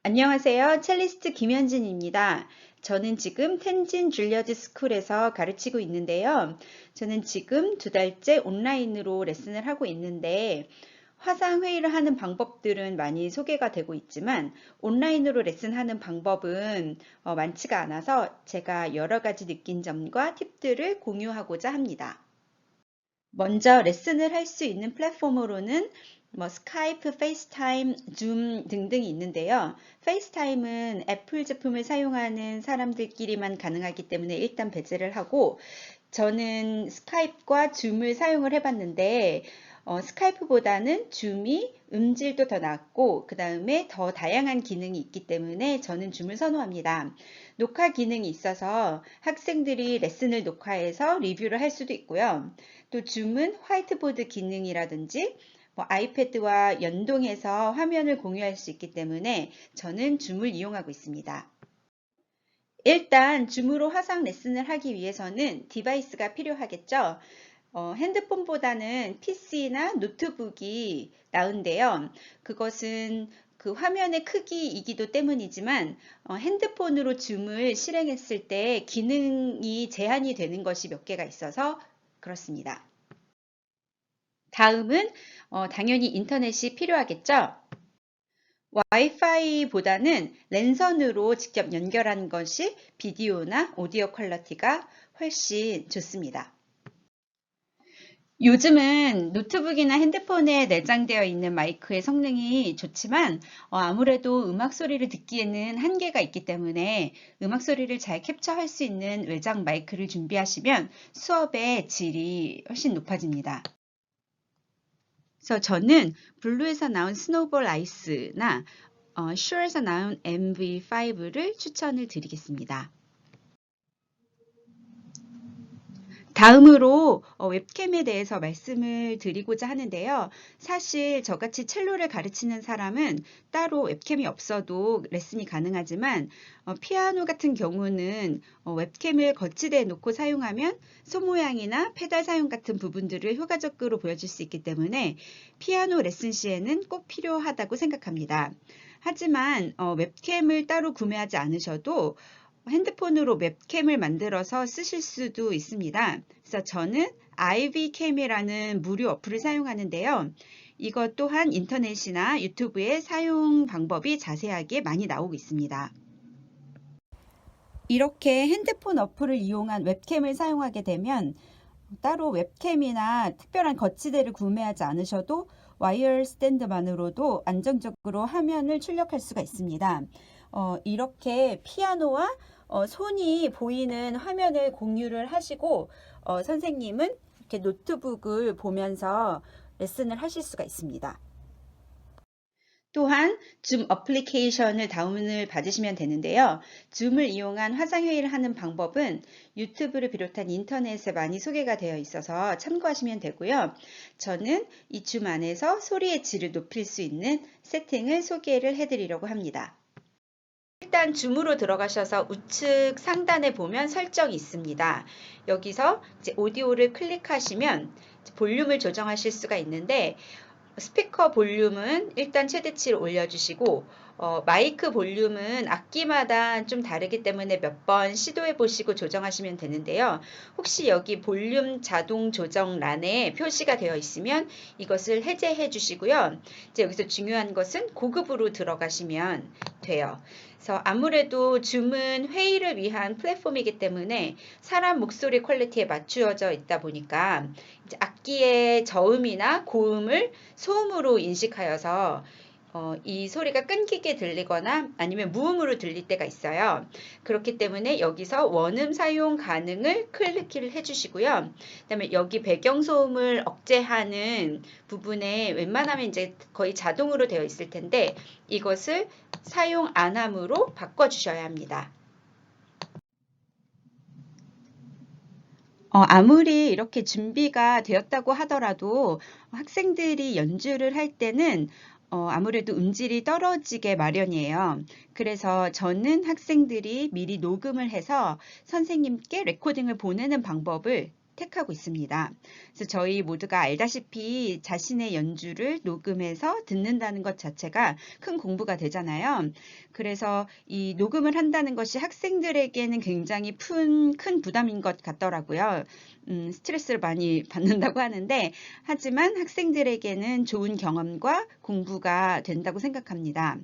안녕하세요. 첼리스트 김현진입니다. 저는 지금 텐진 줄리어드 스쿨에서 가르치고 있는데요. 저는 지금 2달째 온라인으로 레슨을 하고 있는데 화상회의를 하는 방법들은 많이 소개가 되고 있지만 온라인으로 레슨하는 방법은 많지가 않아서 제가 여러 가지 느낀 점과 팁들을 공유하고자 합니다. 먼저 레슨을 할 수 있는 플랫폼으로는 스카이프, 페이스타임, 줌 등등이 있는데요. 페이스타임은 애플 제품을 사용하는 사람들끼리만 가능하기 때문에 일단 배제를 하고 저는 스카이프과 줌을 사용을 해봤는데 스카이프보다는 줌이 음질도 더 낫고 그 다음에 더 다양한 기능이 있기 때문에 저는 줌을 선호합니다. 녹화 기능이 있어서 학생들이 레슨을 녹화해서 리뷰를 할 수도 있고요. 또 줌은 화이트보드 기능이라든지 아이패드와 연동해서 화면을 공유할 수 있기 때문에 저는 줌을 이용하고 있습니다. 일단 줌으로 화상 레슨을 하기 위해서는 디바이스가 필요하겠죠. 핸드폰보다는 PC나 노트북이 나은데요. 그것은 그 화면의 크기이기도 때문이지만 핸드폰으로 줌을 실행했을 때 기능이 제한이 되는 것이 몇 개가 있어서 그렇습니다. 다음은 당연히 인터넷이 필요하겠죠. 와이파이보다는 랜선으로 직접 연결한 것이 비디오나 오디오 퀄리티가 훨씬 좋습니다. 요즘은 노트북이나 핸드폰에 내장되어 있는 마이크의 성능이 좋지만 아무래도 음악 소리를 듣기에는 한계가 있기 때문에 음악 소리를 잘 캡처할 수 있는 외장 마이크를 준비하시면 수업의 질이 훨씬 높아집니다. 그래서 저는 블루에서 나온 스노우볼 아이스나 슈어에서 나온 MV5를 추천을 드리겠습니다. 다음으로 웹캠에 대해서 말씀을 드리고자 하는데요. 사실 저같이 첼로를 가르치는 사람은 따로 웹캠이 없어도 레슨이 가능하지만 피아노 같은 경우는 웹캠을 거치대에 놓고 사용하면 손 모양이나 페달 사용 같은 부분들을 효과적으로 보여줄 수 있기 때문에 피아노 레슨 시에는 꼭 필요하다고 생각합니다. 하지만 웹캠을 따로 구매하지 않으셔도 핸드폰으로 웹캠을 만들어서 쓰실 수도 있습니다. 그래서 저는 IV캠이라는 무료 어플을 사용하는데요. 이것 또한 인터넷이나 유튜브에 사용 방법이 자세하게 많이 나오고 있습니다. 이렇게 핸드폰 어플을 이용한 웹캠을 사용하게 되면 따로 웹캠이나 특별한 거치대를 구매하지 않으셔도 와이어 스탠드만으로도 안정적으로 화면을 출력할 수가 있습니다. 이렇게 피아노와 손이 보이는 화면을 공유를 하시고 선생님은 이렇게 노트북을 보면서 레슨을 하실 수가 있습니다. 또한 줌 어플리케이션을 다운을 받으시면 되는데요. 줌을 이용한 화상회의를 하는 방법은 유튜브를 비롯한 인터넷에 많이 소개가 되어 있어서 참고하시면 되고요. 저는 이 줌 안에서 소리의 질을 높일 수 있는 세팅을 소개를 해드리려고 합니다. 일단 줌으로 들어가셔서 우측 상단에 보면 설정이 있습니다. 여기서 이제 오디오를 클릭하시면 볼륨을 조정하실 수가 있는데 스피커 볼륨은 일단 최대치로 올려주시고 마이크 볼륨은 악기마다 좀 다르기 때문에 몇 번 시도해 보시고 조정하시면 되는데요. 혹시 여기 볼륨 자동 조정란에 표시가 되어 있으면 이것을 해제해 주시고요. 이제 여기서 중요한 것은 고급으로 들어가시면 돼요. 그래서 아무래도 줌은 회의를 위한 플랫폼이기 때문에 사람 목소리 퀄리티에 맞추어져 있다 보니까 이제 악기의 저음이나 고음을 소음으로 인식하여서 이 소리가 끊기게 들리거나 아니면 무음으로 들릴 때가 있어요. 그렇기 때문에 여기서 원음 사용 가능을 클릭을 해주시고요. 그다음에 여기 배경소음을 억제하는 부분에 웬만하면 이제 거의 자동으로 되어 있을 텐데 이것을 사용 안 함으로 바꿔주셔야 합니다. 아무리 이렇게 준비가 되었다고 하더라도 학생들이 연주를 할 때는 아무래도 음질이 떨어지게 마련이에요. 그래서 저는 학생들이 미리 녹음을 해서 선생님께 레코딩을 보내는 방법을 택하고 있습니다. 그래서 저희 모두가 알다시피 자신의 연주를 녹음해서 듣는다는 것 자체가 큰 공부가 되잖아요. 그래서 이 녹음을 한다는 것이 학생들에게는 굉장히 큰 부담인 것 같더라고요. 스트레스를 많이 받는다고 하는데, 하지만 학생들에게는 좋은 경험과 공부가 된다고 생각합니다.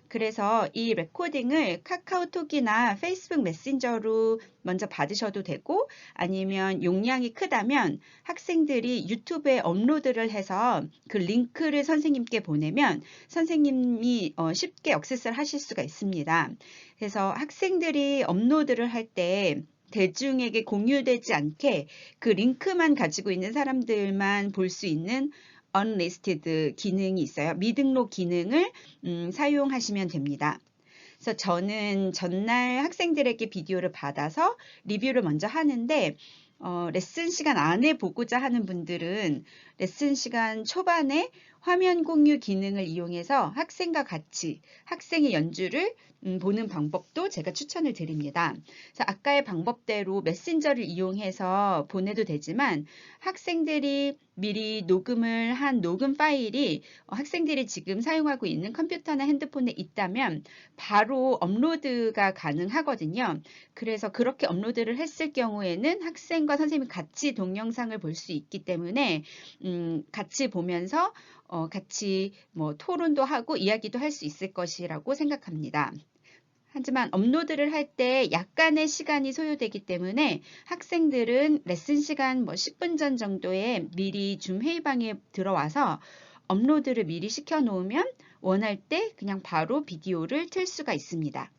그래서 이 레코딩을 카카오톡이나 페이스북 메신저로 먼저 받으셔도 되고, 아니면 용량이 크다면 학생들이 유튜브에 업로드를 해서 그 링크를 선생님께 보내면 선생님이 쉽게 액세스를 하실 수가 있습니다. 그래서 학생들이 업로드를 할 때 대중에게 공유되지 않게 그 링크만 가지고 있는 사람들만 볼 수 있는 unlisted 기능이 있어요. 미등록 기능을 사용하시면 됩니다. 그래서 저는 전날 학생들에게 비디오를 받아서 리뷰를 먼저 하는데, 레슨 시간 안에 보고자 하는 분들은 레슨 시간 초반에 화면 공유 기능을 이용해서 학생과 같이 학생의 연주를 보는 방법도 제가 추천을 드립니다. 그래서 아까의 방법대로 메신저를 이용해서 보내도 되지만, 학생들이 미리 녹음을 한 녹음 파일이 학생들이 지금 사용하고 있는 컴퓨터나 핸드폰에 있다면 바로 업로드가 가능하거든요. 그래서 그렇게 업로드를 했을 경우에는 학생과 선생님이 같이 동영상을 볼 수 있기 때문에 같이 보면서 같이 뭐 토론도 하고 이야기도 할 수 있을 것이라고 생각합니다. 하지만 업로드를 할 때 약간의 시간이 소요되기 때문에 학생들은 레슨 시간 10분 전 정도에 미리 줌 회의방에 들어와서 업로드를 미리 시켜 놓으면 원할 때 그냥 바로 비디오를 틀 수가 있습니다.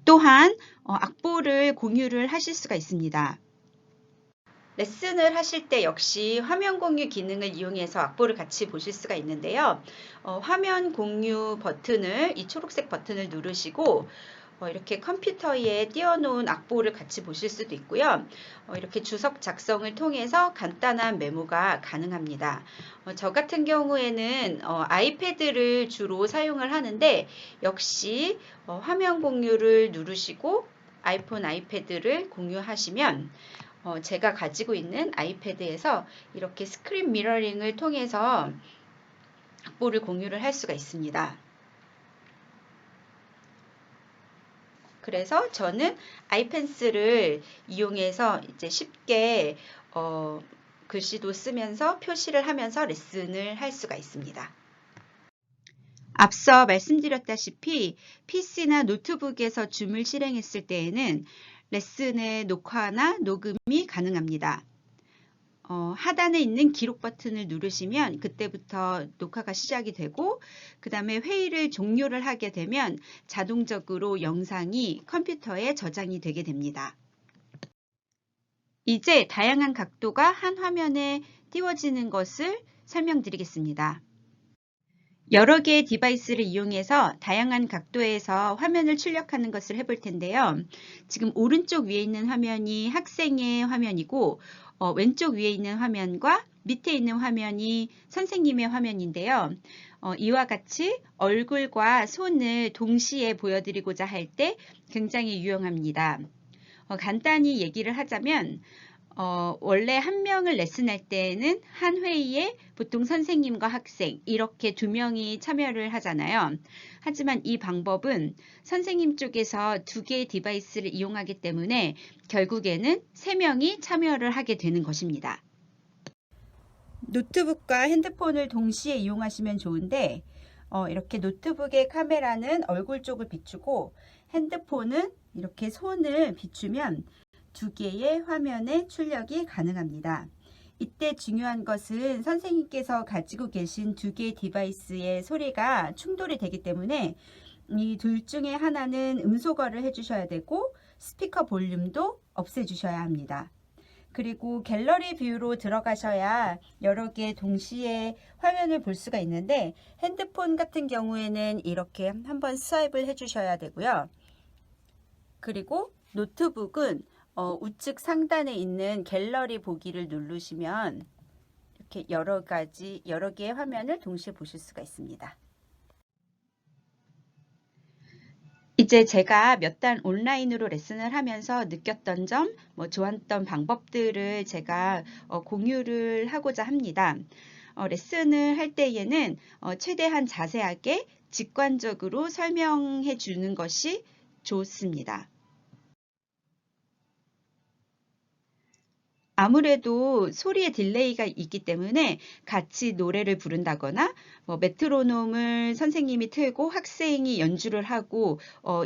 또한 악보를 공유를 하실 수가 있습니다. 레슨을 하실 때 역시 화면 공유 기능을 이용해서 악보를 같이 보실 수가 있는데요. 화면 공유 버튼을, 이 초록색 버튼을 누르시고 이렇게 컴퓨터에 띄워놓은 악보를 같이 보실 수도 있고요. 이렇게 주석 작성을 통해서 간단한 메모가 가능합니다. 저 같은 경우에는 아이패드를 주로 사용을 하는데, 역시 화면 공유를 누르시고 아이폰, 아이패드를 공유하시면 제가 가지고 있는 아이패드에서 이렇게 스크린 미러링을 통해서 악보를 공유를 할 수가 있습니다. 그래서 저는 아이펜슬을 이용해서 이제 쉽게 글씨도 쓰면서 표시를 하면서 레슨을 할 수가 있습니다. 앞서 말씀드렸다시피 PC나 노트북에서 줌을 실행했을 때에는 레슨의 녹화나 녹음이 가능합니다. 하단에 있는 기록 버튼을 누르시면 그때부터 녹화가 시작이 되고, 그 다음에 회의를 종료를 하게 되면 자동적으로 영상이 컴퓨터에 저장이 되게 됩니다. 이제 다양한 각도가 한 화면에 띄워지는 것을 설명드리겠습니다. 여러 개의 디바이스를 이용해서 다양한 각도에서 화면을 출력하는 것을 해볼 텐데요. 지금 오른쪽 위에 있는 화면이 학생의 화면이고, 왼쪽 위에 있는 화면과 밑에 있는 화면이 선생님의 화면인데요. 이와 같이 얼굴과 손을 동시에 보여드리고자 할 때 굉장히 유용합니다. 간단히 얘기를 하자면, 원래 한 명을 레슨할 때는 한 회의에 보통 선생님과 학생 이렇게 두 명이 참여를 하잖아요. 하지만 이 방법은 선생님 쪽에서 두 개의 디바이스를 이용하기 때문에 결국에는 세 명이 참여를 하게 되는 것입니다. 노트북과 핸드폰을 동시에 이용하시면 좋은데, 이렇게 노트북의 카메라는 얼굴 쪽을 비추고 핸드폰은 이렇게 손을 비추면 두 개의 화면에 출력이 가능합니다. 이때 중요한 것은 선생님께서 가지고 계신 두 개의 디바이스의 소리가 충돌이 되기 때문에 이 둘 중에 하나는 음소거를 해주셔야 되고 스피커 볼륨도 없애주셔야 합니다. 그리고 갤러리 뷰로 들어가셔야 여러 개 동시에 화면을 볼 수가 있는데, 핸드폰 같은 경우에는 이렇게 한번 스와이프를 해주셔야 되고요. 그리고 노트북은 우측 상단에 있는 갤러리 보기를 누르시면 이렇게 여러 개의 화면을 동시에 보실 수가 있습니다. 이제 제가 몇 달 온라인으로 레슨을 하면서 느꼈던 점, 좋았던 방법들을 제가 공유를 하고자 합니다. 레슨을 할 때에는 최대한 자세하게 직관적으로 설명해 주는 것이 좋습니다. 아무래도 소리의 딜레이가 있기 때문에 같이 노래를 부른다거나 메트로놈을 선생님이 틀고 학생이 연주를 하고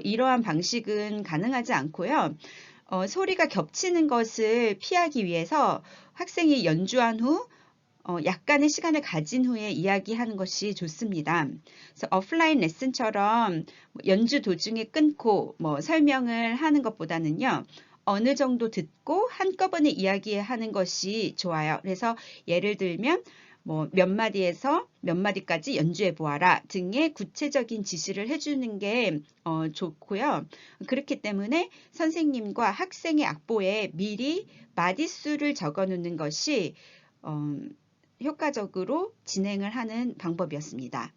이러한 방식은 가능하지 않고요. 소리가 겹치는 것을 피하기 위해서 학생이 연주한 후 약간의 시간을 가진 후에 이야기하는 것이 좋습니다. 그래서 오프라인 레슨처럼 연주 도중에 끊고 설명을 하는 것보다는요. 어느 정도 듣고 한꺼번에 이야기하는 것이 좋아요. 그래서 예를 들면 몇 마디에서 몇 마디까지 연주해 보아라 등의 구체적인 지시를 해주는 게 좋고요. 그렇기 때문에 선생님과 학생의 악보에 미리 마디수를 적어 놓는 것이 효과적으로 진행을 하는 방법이었습니다.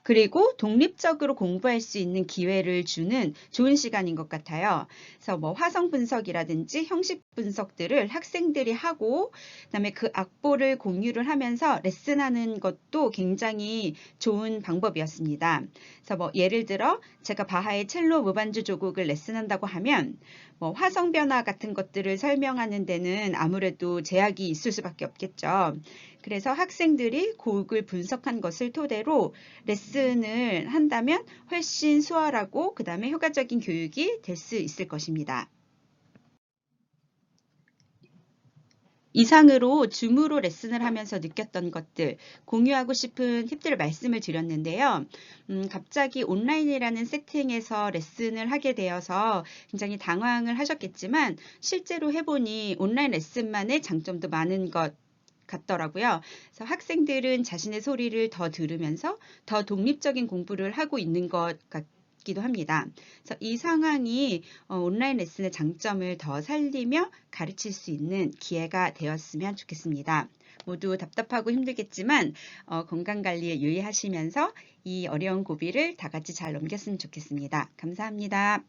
그리고 독립적으로 공부할 수 있는 기회를 주는 좋은 시간인 것 같아요. 그래서 화성 분석이라든지 형식 분석들을 학생들이 하고 그다음에 그 악보를 공유를 하면서 레슨하는 것도 굉장히 좋은 방법이었습니다. 그래서 예를 들어 제가 바하의 첼로 무반주 조곡을 레슨한다고 하면 화성 변화 같은 것들을 설명하는 데는 아무래도 제약이 있을 수밖에 없겠죠. 그래서 학생들이 곡을 분석한 것을 토대로 레슨을 한다면 훨씬 수월하고 그 다음에 효과적인 교육이 될 수 있을 것입니다. 이상으로 줌으로 레슨을 하면서 느꼈던 것들, 공유하고 싶은 팁들을 말씀을 드렸는데요. 갑자기 온라인이라는 세팅에서 레슨을 하게 되어서 굉장히 당황을 하셨겠지만 실제로 해보니 온라인 레슨만의 장점도 많은 것 같더라고요. 그래서 학생들은 자신의 소리를 더 들으면서 더 독립적인 공부를 하고 있는 것 같기도 합니다. 그래서 이 상황이 온라인 레슨의 장점을 더 살리며 가르칠 수 있는 기회가 되었으면 좋겠습니다. 모두 답답하고 힘들겠지만 건강관리에 유의하시면서 이 어려운 고비를 다 같이 잘 넘겼으면 좋겠습니다. 감사합니다.